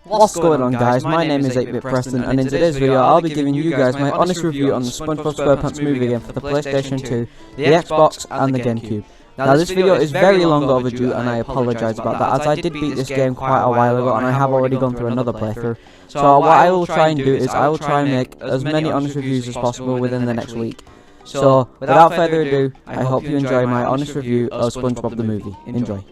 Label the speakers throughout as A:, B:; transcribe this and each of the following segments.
A: What's going on, guys? My name is 8-Bit Preston, and in today's video I'll be giving you guys my honest review on the Spongebob Squarepants movie game for the PlayStation 2, the Xbox and the GameCube. Now this video is very long overdue and I apologise about that, as I did beat this game quite a while ago and I have already gone through another playthrough. So what I will try and do is I will try and make as many honest reviews as possible within the next week. So without further ado, I hope you enjoy my honest review of Spongebob the movie. Enjoy.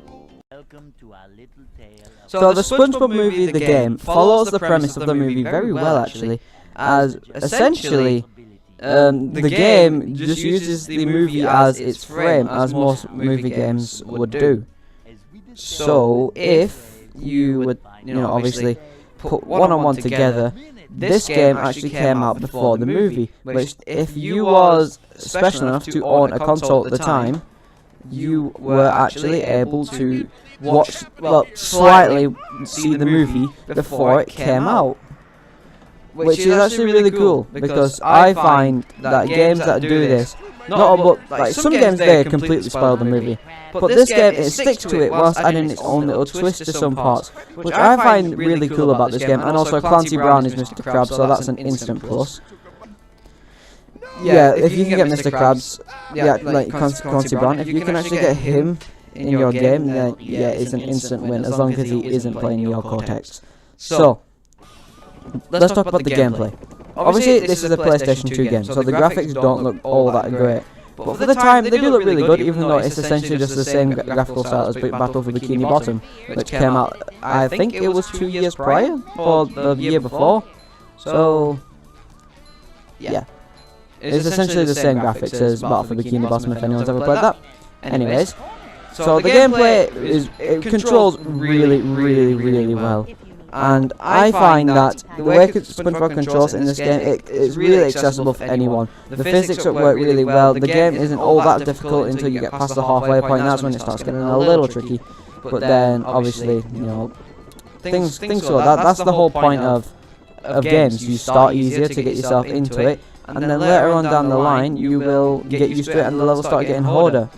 A: So the Spongebob movie, the game, follows the premise of the movie very well actually, as essentially the game just uses the movie as its frame, as most movie games would do. So if you would, obviously put one on one together, this game actually came out before the movie, which if you was special enough to own a console at the time, you were actually able to watch, slightly see the movie before it came out, which is actually really cool, because I find that games that do this, like some games they completely spoil the movie, but this game it sticks to it whilst adding its own little twist to some parts, which I find really cool about this game. And also Clancy Brown is Mr. Krabs, so that's an instant plus. Yeah, if you can get Mr. Krabs, like Clancy Brown, if you can actually get him in your game, then yeah, it's an instant win, as long as he isn't playing your Cortex. So, let's talk about the gameplay. Obviously, this is a PlayStation 2 game, so the graphics don't look all that great. But for the time, they do look really good, even though it's essentially just the same graphical style as Battle for Bikini Bottom, which came out, I think it was 2 years prior, or the year before. So, yeah. It's essentially the same graphics as Battle for Bikini Bottom, if anyone's ever played that. Anyways, so the gameplay it controls really well. And I find that the way Spongebob controls in this game, it's really accessible for anyone. The physics work really well. The game isn't all that difficult until you get past the halfway point. That's when it starts getting a little tricky. But then, obviously, things go. That's the whole point of games. You start easier to get yourself into it, and then later on down the line, you will get used to it, and the levels start getting harder.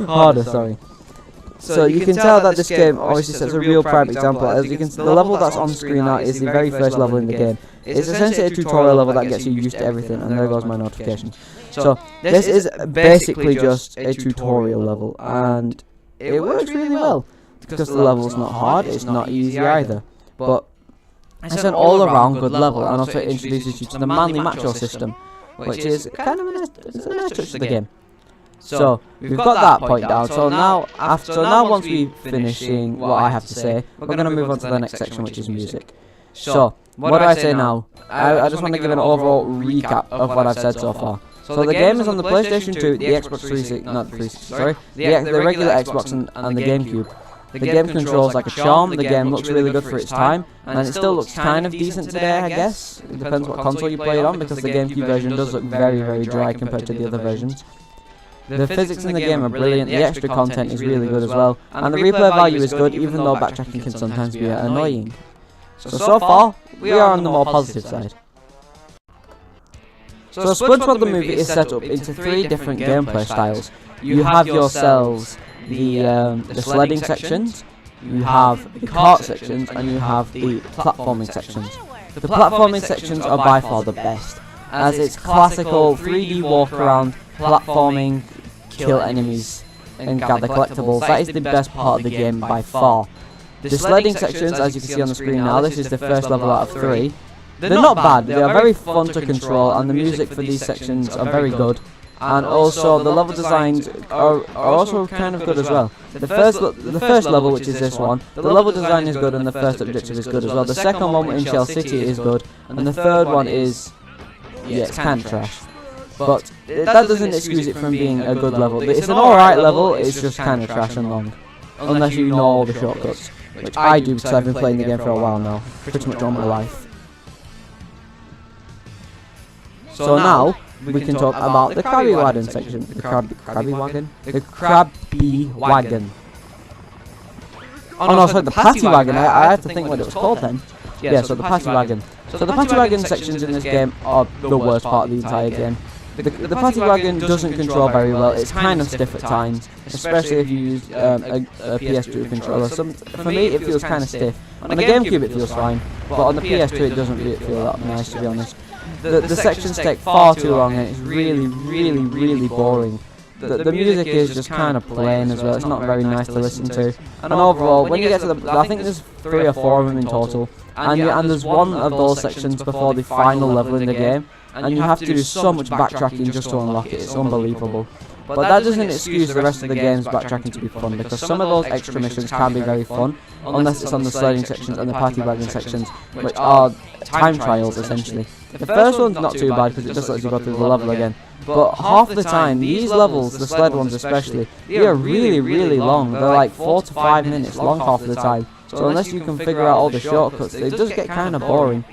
A: Harder, sorry. So you can tell that this game obviously sets a real prime example. As you can see, the level that's on screen now is the very first level in the game. It's essentially a tutorial level that gets you used to everything, and there goes my notification. So this is basically just a tutorial level, and it works really well, because the level's not hard, it's not easy either, but it's an all-around good level, and also it introduces you to the manly macho system, which is kind of a nice touch to the game. So we've got that point down. So now once we've finishing what I have to say, we're going to move on to the next section, which is music. So what do I say now? I just want to give an overall recap of what I've said so far. So the game is on the PlayStation 2, the Xbox 360, not the 360, sorry, the regular Xbox and the GameCube. The game controls like a charm. The game looks really good for its time, and it still looks kind of decent today, I guess. It depends what console you play it on, because the GameCube version does look very dry compared to the other versions. The physics in the game are brilliant, the extra content is really good as well, and the replay value is good, even though backtracking can sometimes be annoying. So far, we are on the more positive side. So Spongebob the movie is set up into 3 different gameplay styles. You have yourselves the sledding sections, you have the cart sections, and you have the platforming sections. The platforming sections are by far the best, as it's classical 3D walk around, platforming, kill enemies, and gather collectibles. That is the best part of the game by far. The sledding sections, as you can see on the screen now, this is the first level out of 3. They're not bad, they are very fun to control, and the music for these sections are very good. And also the level designs are also kind of good as well. The first level, which is this one, the level design is good, and the first objective is good as well. The second one in Shell City is good, and the third one is, yeah, it's kind of trash. But that doesn't excuse it from being a good level. It's an alright level, it's just kind of trash and long. Unless you know all the shortcuts, which I do because I've been playing the game for a while now, pretty much all my life. So now, we can talk about the Krabby Wagon section. The Krabby Wagon? The Krabby Wagon. Oh no, sorry, the Patty Wagon. I had to think what it was called then. Yeah, so the Patty Wagon. So the Patty Wagon sections in this game are the worst part of the entire game. The paddy wagon doesn't control very well. It's kind of stiff at times, especially if you use a PS2 controller. For me, it feels kind of stiff. On the GameCube, it feels fine, but on the PS2, it doesn't feel that nice, to be honest. The sections take far too long, and it's really boring. The music is just kind of plain as well. It's not very nice to listen to. And overall, when you get to I think there's 3 or 4 of them in total, and there's one of those sections before the final level in the game, and you have to do so much backtracking just to unlock it. It's unbelievable. But that doesn't excuse the rest of the game's backtracking to be fun, because some of those extra missions can be very fun, unless it's on the sledding sections and the paddy wagon sections, which are time trials essentially. The first one's not too bad because it just lets you go through the level again, but half the time these levels, the sled ones especially, they are really long. They're like 4 to 5 minutes long half the time, so unless you can figure out all the shortcuts, it does get kind of boring.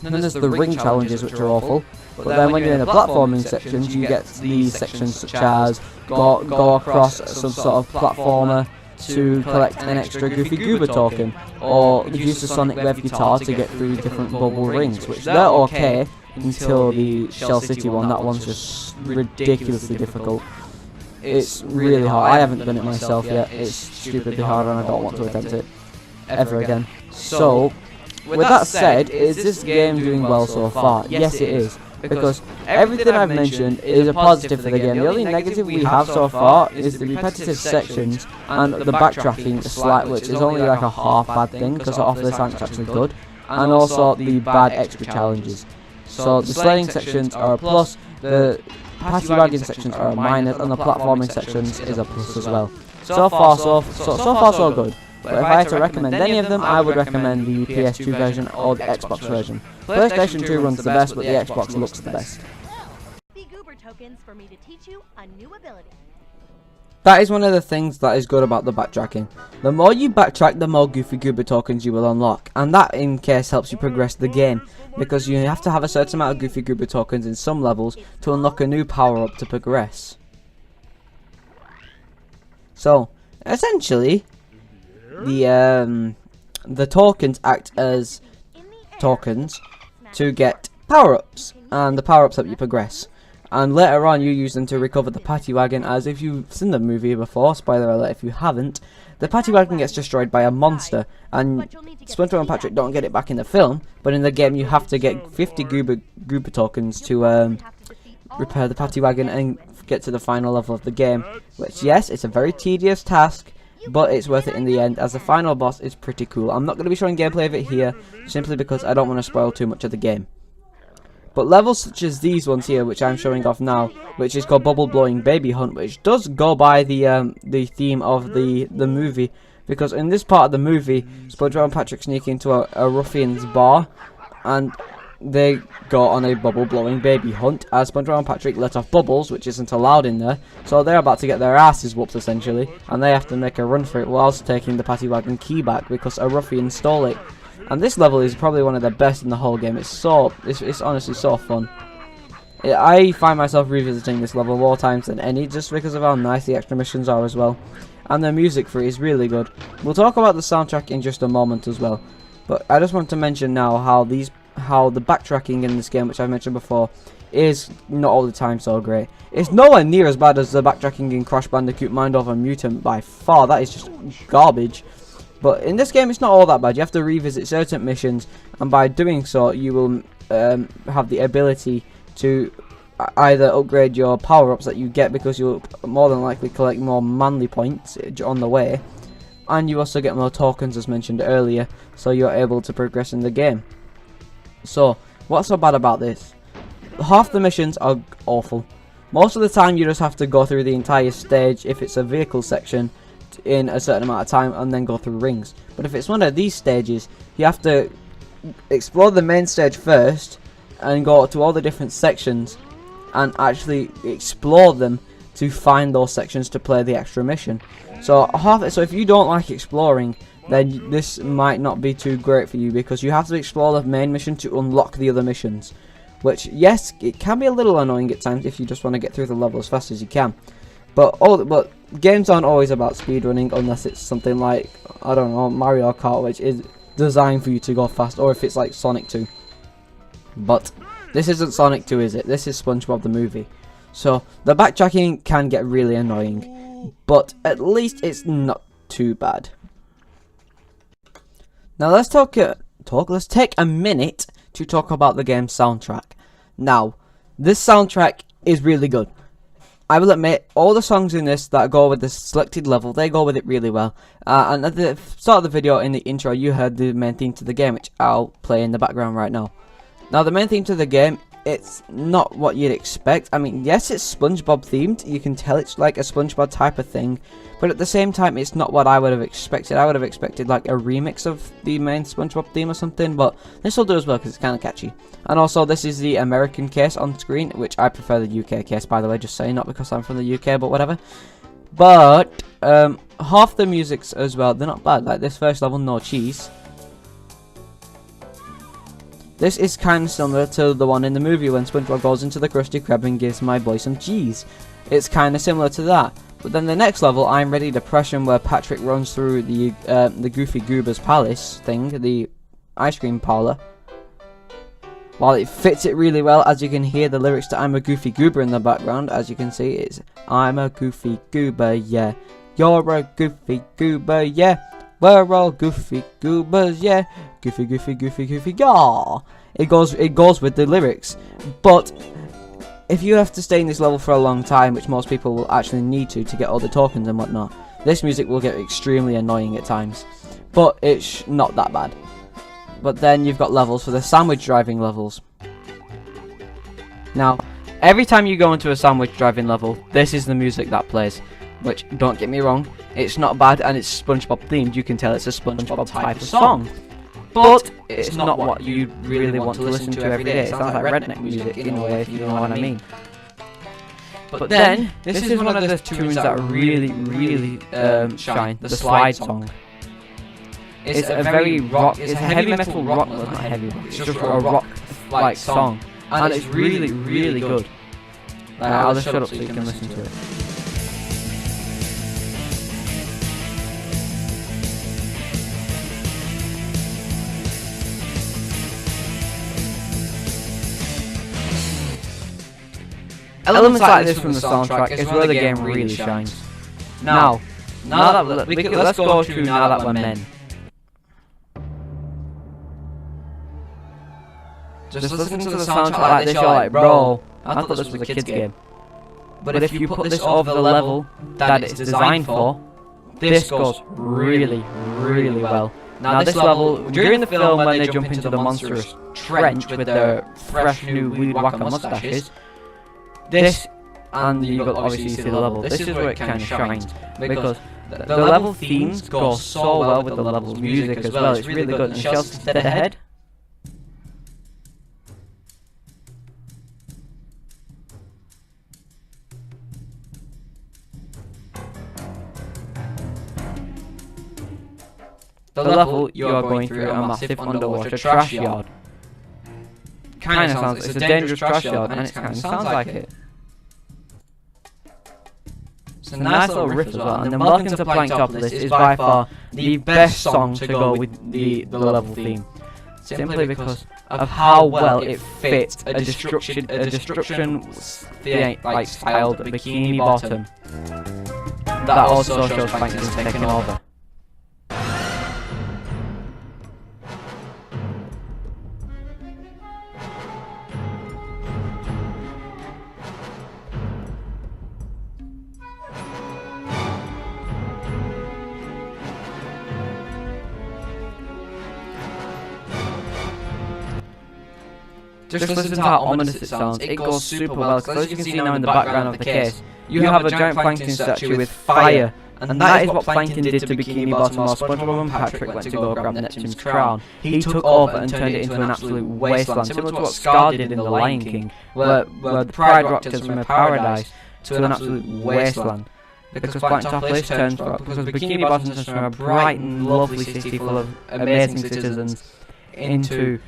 A: And then there's the ring challenges, which are awful. But then when you're in the platforming sections, you get these sections such as go across some sort of platformer to collect an extra Goofy Goober token, or use the Sonic Rev guitar to get through different bubble rings, which they're okay until the Shell City one. That one's just ridiculously difficult. It's really hard. I haven't done it myself yet. It's stupidly hard, and I don't want to attempt it ever again. So, with that said, is this game doing well so far? Yes, it is. Because everything I've mentioned is a positive for the game. The only negative we have so far is the repetitive sections and the backtracking slight, which is only like a half bad thing because half of the time it's actually good, and also the bad extra challenges. So the sledding sections are a plus, the paddy wagon sections are a minus, and the platforming sections is a plus as well. So far so good. But if I had to recommend any of them, I would recommend the PS2 version or the Xbox version. PlayStation 2 runs the best, but the Xbox looks the best. That is one of the things that is good about the backtracking. The more you backtrack, the more Goofy Goober tokens you will unlock, and that in case helps you progress the game, because you have to have a certain amount of Goofy Goober tokens in some levels to unlock a new power up to progress. So, essentially, the tokens act as tokens to get power-ups, and the power-ups help you progress. And later on you use them to recover the paddy wagon, as if you've seen the movie before, spoiler alert if you haven't, the paddy wagon gets destroyed by a monster, and Spongebob and Patrick don't get it back in the film, but in the game you have to get 50 Goober tokens to repair the paddy wagon and get to the final level of the game, which, yes, it's a very tedious task, but it's worth it in the end, as the final boss is pretty cool. I'm not going to be showing gameplay of it here, simply because I don't want to spoil too much of the game. But levels such as these ones here, which I'm showing off now, which is called Bubble Blowing Baby Hunt, which does go by the theme of the movie, because in this part of the movie, SpongeBob and Patrick sneak into a ruffian's bar, and they go on a bubble blowing baby hunt, as SpongeBob and Patrick let off bubbles, which isn't allowed in there, so they're about to get their asses whooped essentially, and they have to make a run for it whilst taking the paddy wagon key back because a ruffian stole it. And this level is probably one of the best in the whole game. It's honestly so fun. I find myself revisiting this level more times than any, just because of how nice the extra missions are as well, and the music for it is really good. We'll talk about the soundtrack in just a moment as well, but I just want to mention now how the backtracking in this game, which I mentioned before, is not all the time so great. It's nowhere near as bad as the backtracking in Crash Bandicoot Mind Over Mutant by far. That is just garbage. But in this game, it's not all that bad. You have to revisit certain missions, and by doing so, you will have the ability to either upgrade your power-ups that you get, because you'll more than likely collect more manly points on the way, and you also get more tokens, as mentioned earlier, so you're able to progress in the game. So, what's so bad about this? Half the missions are awful. Most of the time you just have to go through the entire stage if it's a vehicle section in a certain amount of time and then go through rings. But if it's one of these stages, you have to explore the main stage first and go to all the different sections and actually explore them to find those sections to play the extra mission. So if you don't like exploring, then this might not be too great for you, because you have to explore the main mission to unlock the other missions, which, yes, it can be a little annoying at times if you just want to get through the level as fast as you can. But games aren't always about speedrunning, unless it's something like, I don't know, Mario Kart, which is designed for you to go fast, or if it's like Sonic 2. But This isn't Sonic 2, is it? This is SpongeBob the movie. So the backtracking can get really annoying, but at least it's not too bad. Now let's let's take a minute to talk about the game's soundtrack. Now, this soundtrack is really good. I will admit, all the songs in this that go with the selected level, they go with it really well. And at the start of the video, in the intro, you heard the main theme to the game, which I'll play in the background right now. Now, the main theme to the game, it's not what you'd expect. I mean, yes, it's SpongeBob themed. You can tell it's like a SpongeBob type of thing. But at the same time, it's not what I would have expected. I would have expected like a remix of the main SpongeBob theme or something. But this will do as well because it's kind of catchy. And also, this is the American case on screen, which I prefer the UK case, by the way. Just saying, not because I'm from the UK, but whatever. But half the musics as well, they're not bad. Like this first level, No Cheese. This is kind of similar to the one in the movie when SpongeBob goes into the Krusty Krab and gives my boy some cheese. It's kind of similar to that. But then the next level, I'm Ready Depression, where Patrick runs through the Goofy Goober's palace thing, the ice cream parlor. While it fits it really well, as you can hear the lyrics to I'm a Goofy Goober in the background. As you can see, it's I'm a Goofy Goober, yeah. You're a Goofy Goober, yeah. We're all Goofy Goobers, yeah. Goofy, Goofy, Goofy, Goofy, yeah. It goes with the lyrics. But if you have to stay in this level for a long time, which most people will actually need to get all the tokens and whatnot, this music will get extremely annoying at times. But it's not that bad. But then you've got levels for the sandwich driving levels. Now, every time you go into a sandwich driving level, this is the music that plays. Which, don't get me wrong, it's not bad and it's SpongeBob themed. You can tell it's a SpongeBob type of song. But it's not what you really want to listen to every day. It sounds like redneck music in a way, if you know what I mean. But then, this is one of the tunes that really shine, the slide song. It's a very rock, it's a heavy metal rock, well, not heavy rock, it's just a rock-like song. And it's really good. I'll just shut up so you can listen to it. Elements like this from the soundtrack is where the game really shines. Now that let's go to Now That We're Men. Just listen to the soundtrack like this, you're like, bro, I thought this was a kid's game. But if you put this over the level that it's designed for, this goes really well. Now this level, during the film when they jump into the monstrous trench with their fresh new weed whacker mustaches, this, and you got obviously see the level, this is where it kind of shines, because the level themes go so well with the level's music as well. It's really good. And Chelsea dead ahead. The level you are going through a massive underwater trash yard. Kind of sounds, it's a dangerous trash yard, and it kind of sounds like it. It's a nice little riff as well, and then Welcome to Planktopolis is by far the best song to go with the level theme. Simply because of how well it fits a destruction like styled bikini bottom that also shows Plankton's taking over. Just listen to how ominous it sounds. It goes super well, because as you can see now in the background of the case, you have a giant Plankton statue with fire, and that is what Plankton did to Bikini Bottom while SpongeBob and Patrick went to go grab Neptune's crown. He took over and turned it into an absolute wasteland, similar to what Scar did in The Lion King, where the Pride rocked us from a paradise to an absolute wasteland. Because Planktopolis turns because Bikini Bottom turns from a bright and lovely city full of amazing citizens into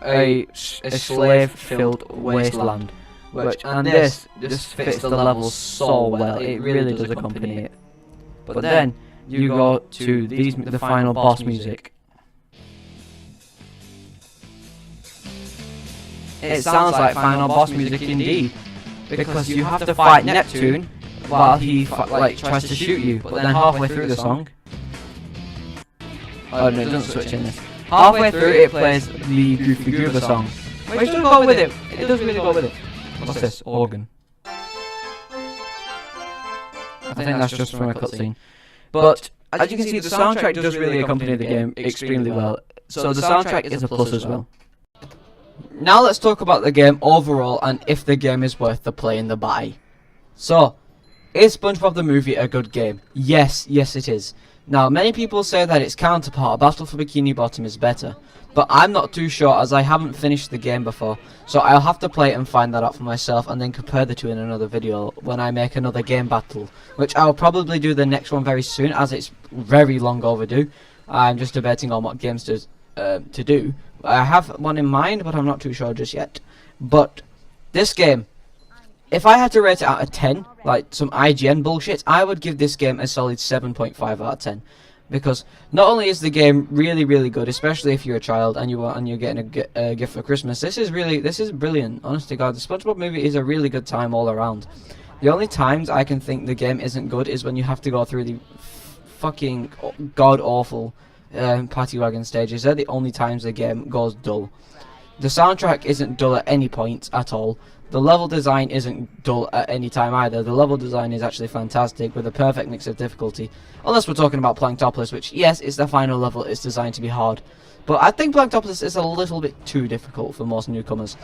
A: a slave-filled wasteland, and this just fits the level so well. It really does accompany it. But then you go to the final boss music. it sounds like final boss music indeed, because you have to fight Neptune while he tries to shoot you, but then halfway through the song, oh no, it doesn't switch in this. Halfway through it plays the Goofy Goober song, which does go with it. It does really go with it. What's this? Organ. I think that's just from a cutscene. But as you can see, the soundtrack does really accompany the game extremely well. So the soundtrack is a plus as well. Now let's talk about the game overall and if the game is worth the play and the buy. So, is SpongeBob the movie a good game? Yes, it is. Now, many people say that its counterpart, Battle for Bikini Bottom, is better, but I'm not too sure as I haven't finished the game before, so I'll have to play it and find that out for myself and then compare the two in another video when I make another game battle, which I'll probably do the next one very soon as it's very long overdue. I'm just debating on what games to do. I have one in mind, but I'm not too sure just yet. But this game, if I had to rate it out of 10, like some IGN bullshit, I would give this game a solid 7.5 out of 10. Because not only is the game really, really good, especially if you're a child and you're getting a gift for Christmas, this is brilliant. Honest to God, the SpongeBob movie is a really good time all around. The only times I can think the game isn't good is when you have to go through the fucking god-awful party wagon stages. They're the only times the game goes dull. The soundtrack isn't dull at any point at all. The level design isn't dull at any time either. The level design is actually fantastic with a perfect mix of difficulty. Unless we're talking about Planktopolis, which, yes, it's the final level, it's designed to be hard. But I think Planktopolis is a little bit too difficult for most newcomers.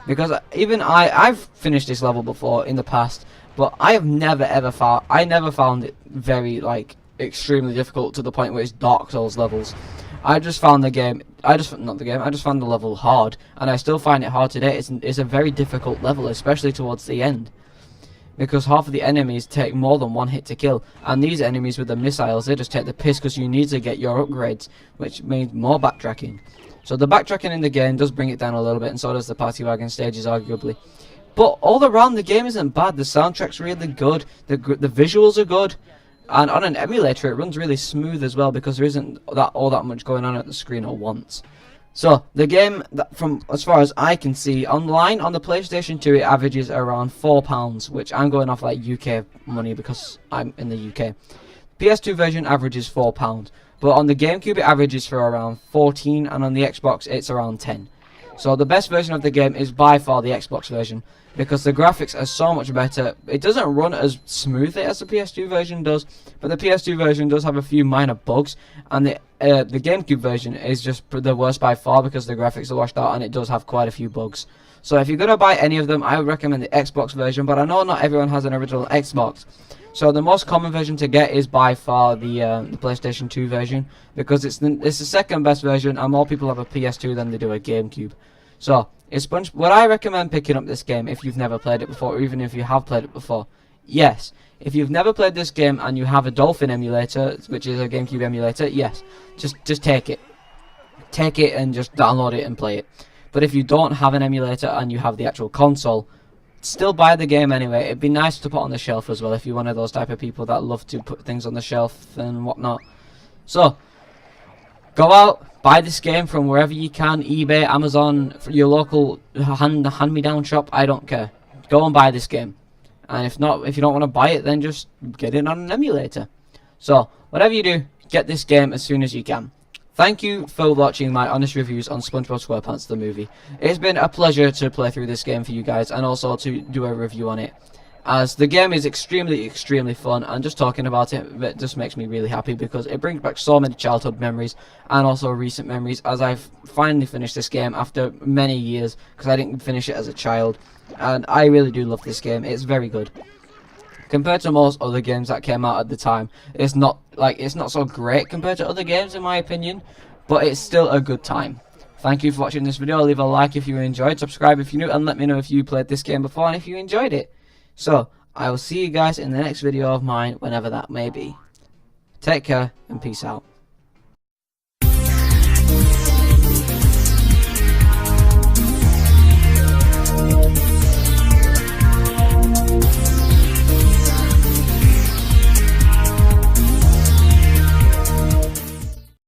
A: Because even I've finished this level before in the past, but I never found it very, extremely difficult to the point where it's Dark Souls levels. I just found I just found the level hard, and I still find it hard today. It's a very difficult level, especially towards the end, because half of the enemies take more than one hit to kill, and these enemies with the missiles, they just take the piss because you need to get your upgrades, which means more backtracking. So the backtracking in the game does bring it down a little bit, and so does the party wagon stages, arguably. But all around, the game isn't bad. The soundtrack's really good, the visuals are good. And on an emulator, it runs really smooth as well because there isn't all that much going on at the screen at once. So the game, from as far as I can see, online on the PlayStation 2, it averages around £4, which I'm going off UK money because I'm in the UK. PS2 version averages £4, but on the GameCube it averages for around 14, and on the Xbox it's around 10. So the best version of the game is by far the Xbox version, because the graphics are so much better. It doesn't run as smoothly as the PS2 version does, but the PS2 version does have a few minor bugs, and the GameCube version is just the worst by far because the graphics are washed out and it does have quite a few bugs. So if you're going to buy any of them, I would recommend the Xbox version, but I know not everyone has an original Xbox. So the most common version to get is by far the PlayStation 2 version, because it's the second best version, and more people have a PS2 than they do a GameCube. So, would I recommend picking up this game if you've never played it before, or even if you have played it before? Yes. If you've never played this game and you have a Dolphin emulator, which is a GameCube emulator, yes. Just take it. Take it and just download it and play it. But if you don't have an emulator and you have the actual console, still buy the game anyway. It'd be nice to put on the shelf as well if you're one of those type of people that love to put things on the shelf and whatnot. So, go out, buy this game from wherever you can, eBay, Amazon, your local hand-me-down shop, I don't care. Go and buy this game. And if you don't want to buy it, then just get it on an emulator. So, whatever you do, get this game as soon as you can. Thank you for watching my honest reviews on SpongeBob SquarePants the movie. It's been a pleasure to play through this game for you guys, and also to do a review on it, as the game is extremely fun, and just talking about it just makes me really happy because it brings back so many childhood memories and also recent memories, as I've finally finished this game after many years because I didn't finish it as a child, and I really do love this game. It's very good. Compared to most other games that came out at the time, it's not so great compared to other games in my opinion, but it's still a good time. Thank you for watching this video. Leave a like if you enjoyed, subscribe if you're new, and let me know if you played this game before and if you enjoyed it. So, I will see you guys in the next video of mine, whenever that may be. Take care, and peace out.